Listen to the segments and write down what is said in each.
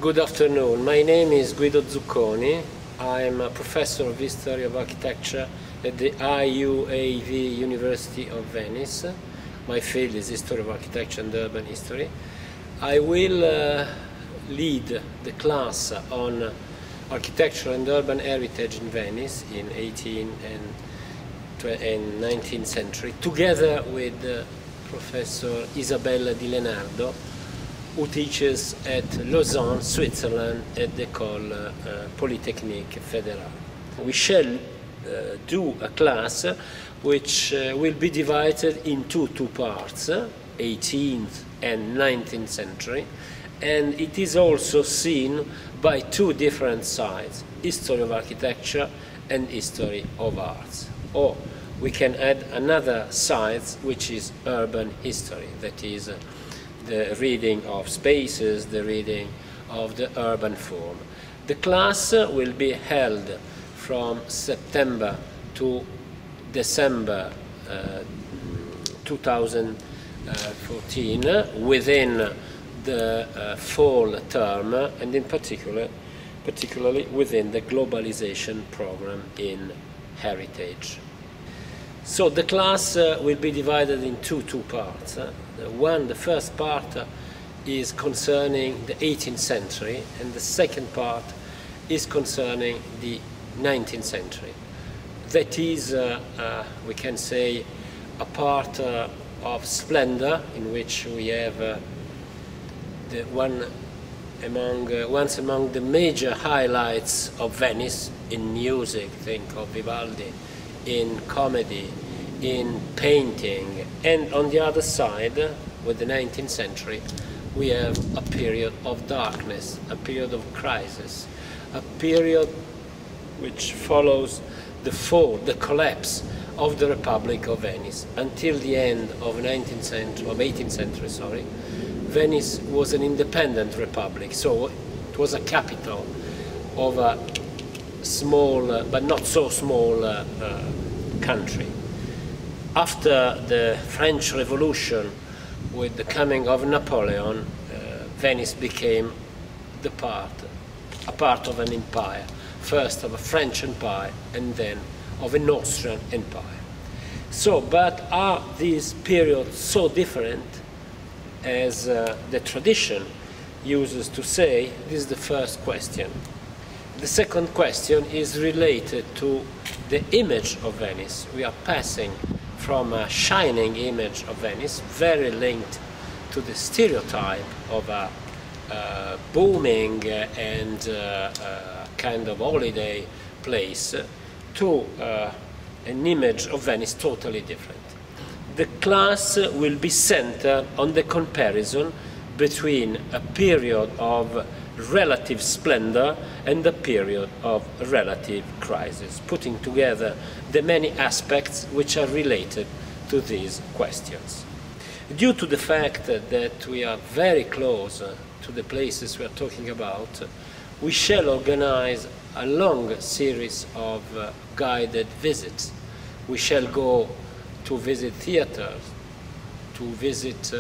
Good afternoon. My name is Guido Zucconi. I'm a professor of history of architecture at the IUAV University of Venice. My field is history of architecture and urban history. I will lead the class on architecture and urban heritage in Venice in 18th and 19th century, together with Professor Isabella di Lenardo, who teaches at Lausanne, Switzerland, at the École Polytechnique Fédérale. We shall do a class which will be divided into two parts, 18th and 19th century, and it is also seen by two different sides, history of architecture and history of arts. Or we can add another side, which is urban history, that is the reading of spaces, the reading of the urban form. The class will be held from September to December 2014 within the fall term, and in particularly within the globalization program in heritage. So the class will be divided into two parts. The first part is concerning the 18th century, and the second part is concerning the 19th century. That is, we can say, a part of splendor, in which we have once among the major highlights of Venice in music. Think of Vivaldi, in comedy, in painting, and on the other side, with the 19th century, we have a period of darkness, a period of crisis, a period which follows the fall, the collapse of the Republic of Venice. Until the end of 18th century, Venice was an independent republic, so it was a capital of a small, but not so small, country. After the French Revolution, with the coming of Napoleon, Venice became a part of an empire, first of a French empire and then of an Austrian empire. So, but are these periods so different as the tradition uses to say? This is the first question. The second question is related to the image of Venice. We are passing from a shining image of Venice, very linked to the stereotype of a booming and kind of holiday place, to an image of Venice totally different. The class will be centered on the comparison between a period of relative splendor and a period of relative crisis, putting together the many aspects which are related to these questions. Due to the fact that we are very close to the places we are talking about, we shall organize a long series of guided visits. We shall go to visit theaters, to visit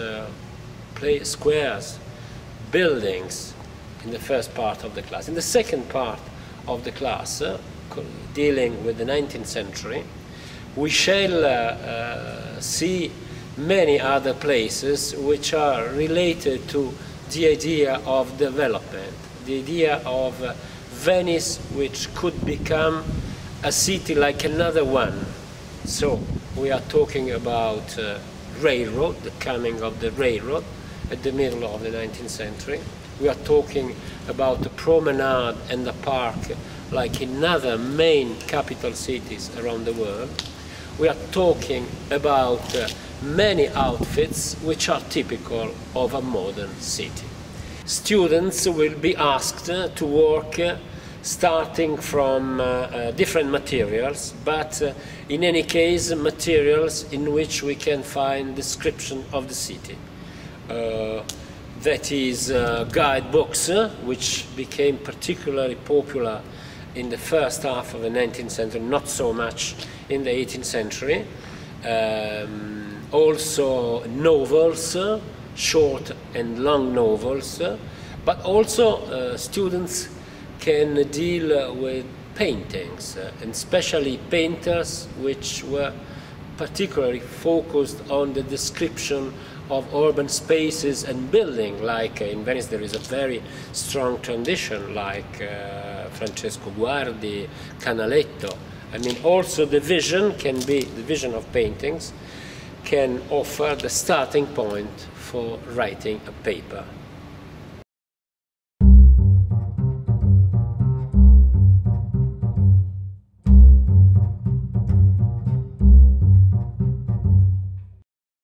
squares, buildings, in the first part of the class. In the second part of the class, dealing with the 19th century, we shall see many other places which are related to the idea of development, the idea of Venice which could become a city like another one. So we are talking about railroad, the coming of the railroad at the middle of the 19th century. We are talking about a promenade and a park like in other main capital cities around the world. We are talking about many outfits which are typical of a modern city. Students will be asked to work starting from different materials, but in any case materials in which we can find description of the city. That is guidebooks, which became particularly popular in the first half of the 19th century, not so much in the 18th century. Also novels, short and long novels, But also students can deal with paintings, and especially painters which were particularly focused on the description of urban spaces and building. Like in Venice there is a very strong tradition, like Francesco Guardi, Canaletto. I mean, also the vision can be, the vision of paintings can offer the starting point for writing a paper.